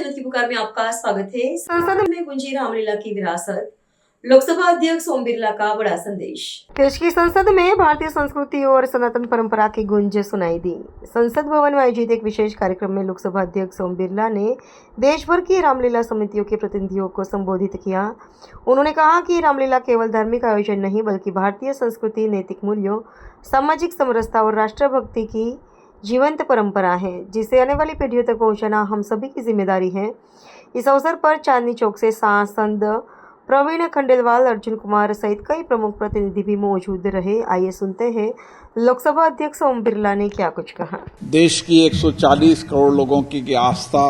जन्नत की पुकार में आपका स्वागत है। संसद में गूंजी रामलीला की विरासत, लोकसभा अध्यक्ष ओम बिरला का बड़ा संदेश। देश की संसद में भारतीय संस्कृति और सनातन परंपरा की गूंज सुनाई दी। संसद भवन में आयोजित एक विशेष कार्यक्रम में लोकसभा अध्यक्ष ओम बिरला ने देश भर की रामलीला समितियों के प्रतिनिधियों को संबोधित किया। उन्होंने कहा कि रामलीला केवल धार्मिक आयोजन नहीं बल्कि भारतीय संस्कृति, नैतिक मूल्यों, सामाजिक समरसता और राष्ट्रभक्ति की जीवंत परंपरा है, जिसे आने वाली पीढ़ियों तक पहुंचाना हम सभी की जिम्मेदारी है। इस अवसर पर चांदनी चौक से सांसद प्रवीण खंडेलवाल, अर्जुन कुमार सहित कई प्रमुख प्रतिनिधि भी मौजूद रहे। आइए सुनते हैं लोकसभा अध्यक्ष ओम बिरला ने क्या कुछ कहा। देश की 140 करोड़ लोगों की आस्था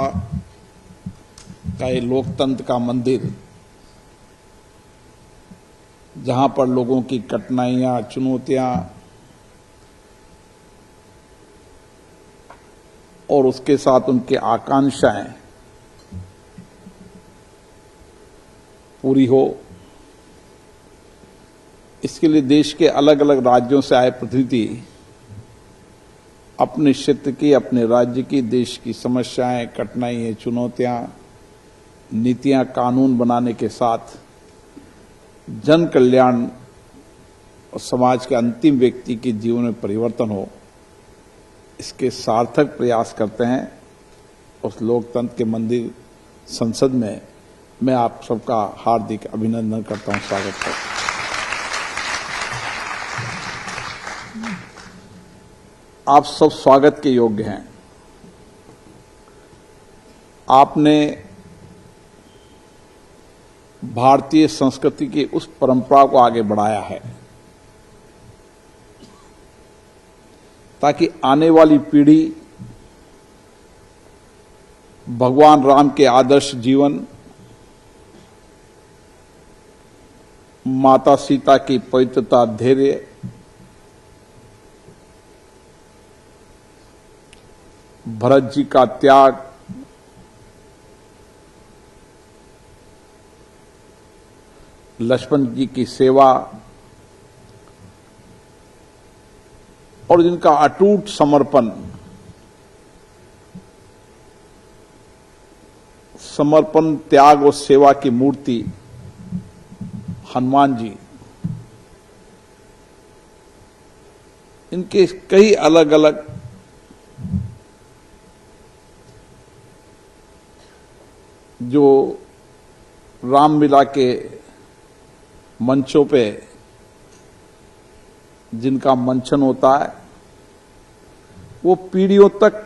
का ये लोकतंत्र का मंदिर, जहां पर लोगों की कठिनाइयां, चुनौतियां और उसके साथ उनकी आकांक्षाएं पूरी हो, इसके लिए देश के अलग अलग राज्यों से आए प्रतिनिधि अपने क्षेत्र की, अपने राज्य की, देश की समस्याएं, कठिनाइयां, चुनौतियां, नीतियां, कानून बनाने के साथ जन कल्याण और समाज के अंतिम व्यक्ति के जीवन में परिवर्तन हो, इसके सार्थक प्रयास करते हैं। उस लोकतंत्र के मंदिर संसद में मैं आप सबका हार्दिक अभिनंदन करता हूं, स्वागत करता हूं। आप सब स्वागत के योग्य हैं। आपने भारतीय संस्कृति की उस परंपरा को आगे बढ़ाया है ताकि आने वाली पीढ़ी भगवान राम के आदर्श जीवन, माता सीता की पवित्रता, धैर्य, भरत जी का त्याग, लक्ष्मण जी की सेवा और जिनका अटूट समर्पण, त्याग और सेवा की मूर्ति हनुमान जी, इनके कई अलग अलग जो रामलीला के मंचों पे जिनका मंचन होता है, वो पीढ़ियों तक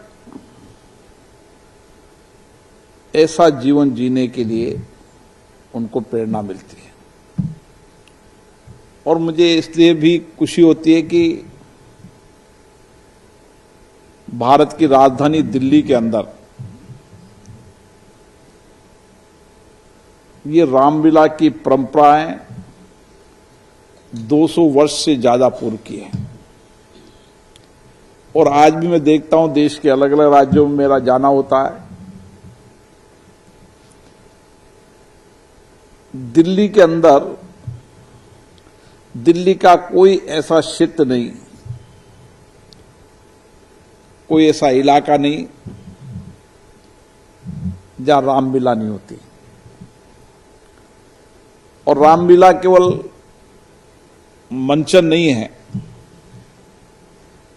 ऐसा जीवन जीने के लिए उनको प्रेरणा मिलती है। और मुझे इसलिए भी खुशी होती है कि भारत की राजधानी दिल्ली के अंदर ये रामलीला की परंपराएं 200 वर्ष से ज्यादा पूर्व की है। और आज भी मैं देखता हूं देश के अलग अलग राज्यों में मेरा जाना होता है, दिल्ली के अंदर, दिल्ली का कोई ऐसा क्षेत्र नहीं, कोई ऐसा इलाका नहीं जहां रामलीला नहीं होती। और रामलीला केवल मंचन नहीं है,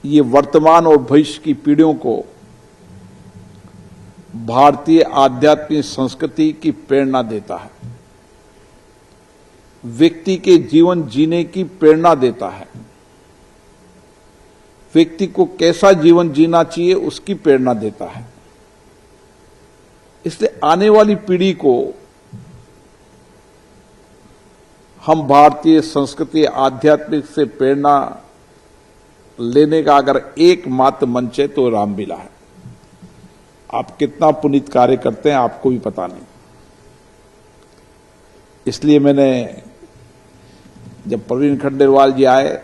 ये वर्तमान और भविष्य की पीढ़ियों को भारतीय आध्यात्मिक संस्कृति की प्रेरणा देता है, व्यक्ति के जीवन जीने की प्रेरणा देता है, व्यक्ति को कैसा जीवन जीना चाहिए उसकी प्रेरणा देता है। इसलिए आने वाली पीढ़ी को हम भारतीय संस्कृति, आध्यात्मिक से प्रेरणा लेने का अगर एकमात्र मंच है तो रामलीला है। आप कितना पुनीत कार्य करते हैं आपको भी पता नहीं। इसलिए मैंने जब प्रवीण खंडेलवाल जी आए,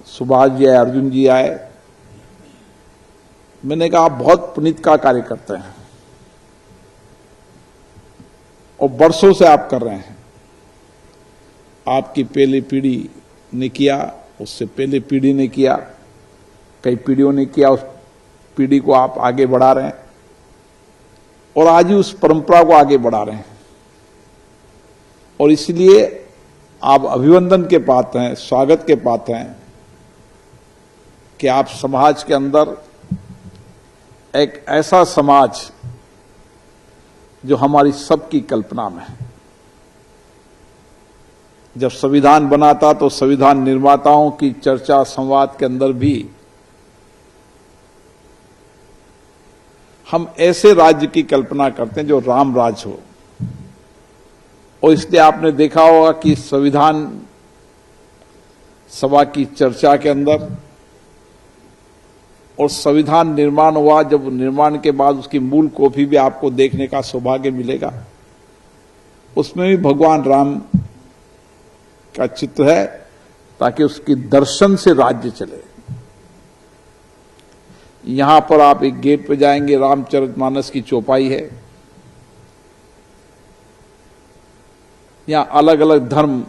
सुभाष जी आए, अर्जुन जी आए, मैंने कहा आप बहुत पुनीत का कार्य करते हैं और वर्षों से आप कर रहे हैं। आपकी पहली पीढ़ी ने किया, उससे पहले पीढ़ी ने किया, कई पीढ़ियों ने किया, उस पीढ़ी को आप आगे बढ़ा रहे हैं। और आज ही उस परंपरा को आगे बढ़ा रहे हैं। और इसलिए आप अभिनंदन के पात्र हैं, स्वागत के पात्र हैं कि आप समाज के अंदर एक ऐसा समाज जो हमारी सबकी कल्पना में है। जब संविधान बना था तो संविधान निर्माताओं की चर्चा संवाद के अंदर भी हम ऐसे राज्य की कल्पना करते हैं जो राम राज हो। और इसलिए आपने देखा होगा कि संविधान सभा की चर्चा के अंदर और संविधान निर्माण हुआ, जब निर्माण के बाद उसकी मूल कॉपी भी आपको देखने का सौभाग्य मिलेगा, उसमें भी भगवान राम का चित्र है, ताकि उसकी दर्शन से राज्य चले। यहां पर आप एक गेट पे जाएंगे, रामचरितमानस की चौपाई है। यहां अलग अलग धर्म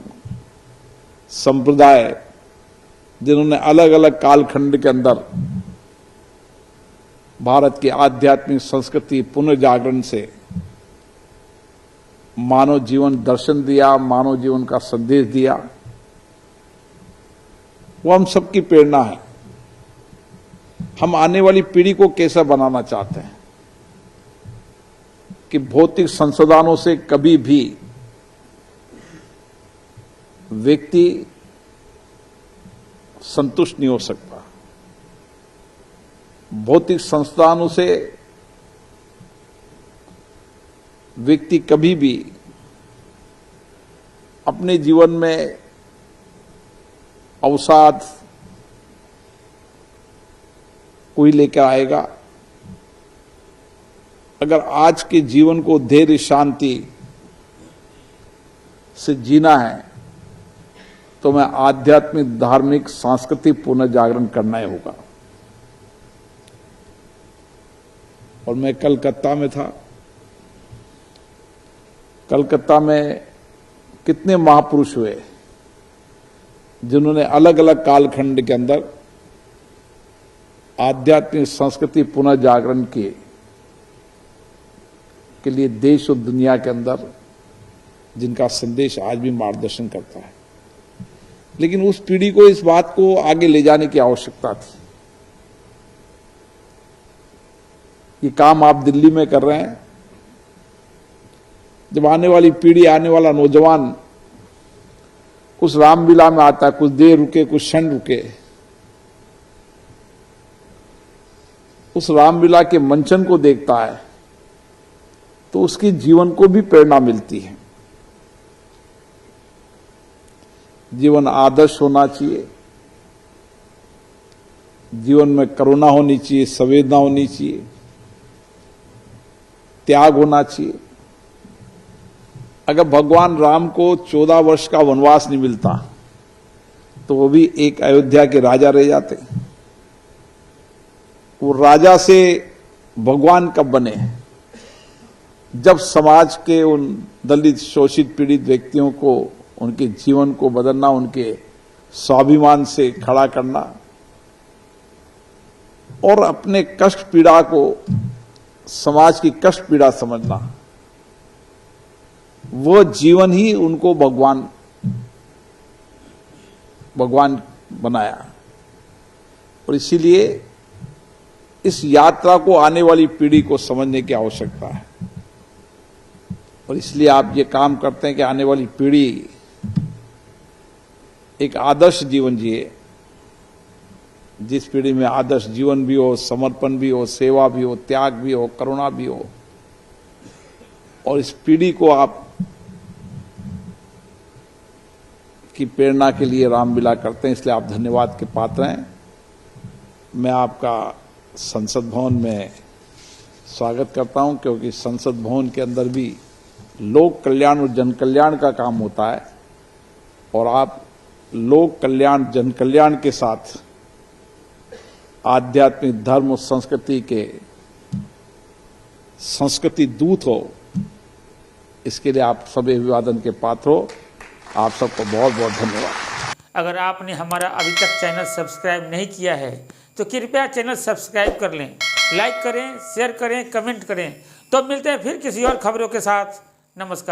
संप्रदाय, जिन्होंने अलग अलग कालखंड के अंदर भारत की आध्यात्मिक संस्कृति पुनर्जागरण से मानव जीवन दर्शन दिया, मानव जीवन का संदेश दिया, वो हम सबकी प्रेरणा है। हम आने वाली पीढ़ी को कैसा बनाना चाहते हैं कि भौतिक संसाधनों से कभी भी व्यक्ति संतुष्ट नहीं हो सकता। भौतिक संसाधनों से व्यक्ति कभी भी अपने जीवन में अवसाद कोई लेकर आएगा। अगर आज के जीवन को धैर्य शांति से जीना है तो मैं आध्यात्मिक धार्मिक सांस्कृतिक पुनर्जागरण करना ही होगा। और मैं कलकत्ता में था। कलकत्ता में कितने महापुरुष हुए जिन्होंने अलग अलग कालखंड के अंदर आध्यात्मिक संस्कृति पुनर्जागरण के लिए देश और दुनिया के अंदर जिनका संदेश आज भी मार्गदर्शन करता है। लेकिन उस पीढ़ी को इस बात को आगे ले जाने की आवश्यकता थी। ये काम आप दिल्ली में कर रहे हैं। जब आने वाली पीढ़ी, आने वाला नौजवान कुछ रामलीला में आता है, कुछ देर रुके, कुछ क्षण रुके, उस रामलीला के मंचन को देखता है तो उसके जीवन को भी प्रेरणा मिलती है। जीवन आदर्श होना चाहिए, जीवन में करुणा होनी चाहिए, संवेदना होनी चाहिए, त्याग होना चाहिए। अगर भगवान राम को 14 वर्ष का वनवास नहीं मिलता तो वो भी एक अयोध्या के राजा रह जाते। वो राजा से भगवान कब बने? जब समाज के उन दलित शोषित पीड़ित व्यक्तियों को, उनके जीवन को बदलना, उनके स्वाभिमान से खड़ा करना और अपने कष्ट पीड़ा को समाज की कष्ट पीड़ा समझना, वो जीवन ही उनको भगवान बनाया। और इसीलिए इस यात्रा को आने वाली पीढ़ी को समझने की आवश्यकता है। और इसलिए आप ये काम करते हैं कि आने वाली पीढ़ी एक आदर्श जीवन जिए, जिस पीढ़ी में आदर्श जीवन भी हो, समर्पण भी हो, सेवा भी हो, त्याग भी हो, करुणा भी हो। और इस पीढ़ी को आप की प्रेरणा के लिए रामलीला करते हैं, इसलिए आप धन्यवाद के पात्र हैं। मैं आपका संसद भवन में स्वागत करता हूं, क्योंकि संसद भवन के अंदर भी लोक कल्याण और जन कल्याण का काम होता है। और आप लोक कल्याण जन कल्याण के साथ आध्यात्मिक धर्म और संस्कृति के संस्कृति दूत हो, इसके लिए आप सभी अभिवादन के पात्र हो। आप सबको बहुत बहुत धन्यवाद। अगर आपने हमारा अभी तक चैनल सब्सक्राइब नहीं किया है तो कृपया चैनल सब्सक्राइब कर लें लाइक करें, शेयर करें, कमेंट करें। तो मिलते हैं फिर किसी और खबरों के साथ। नमस्कार।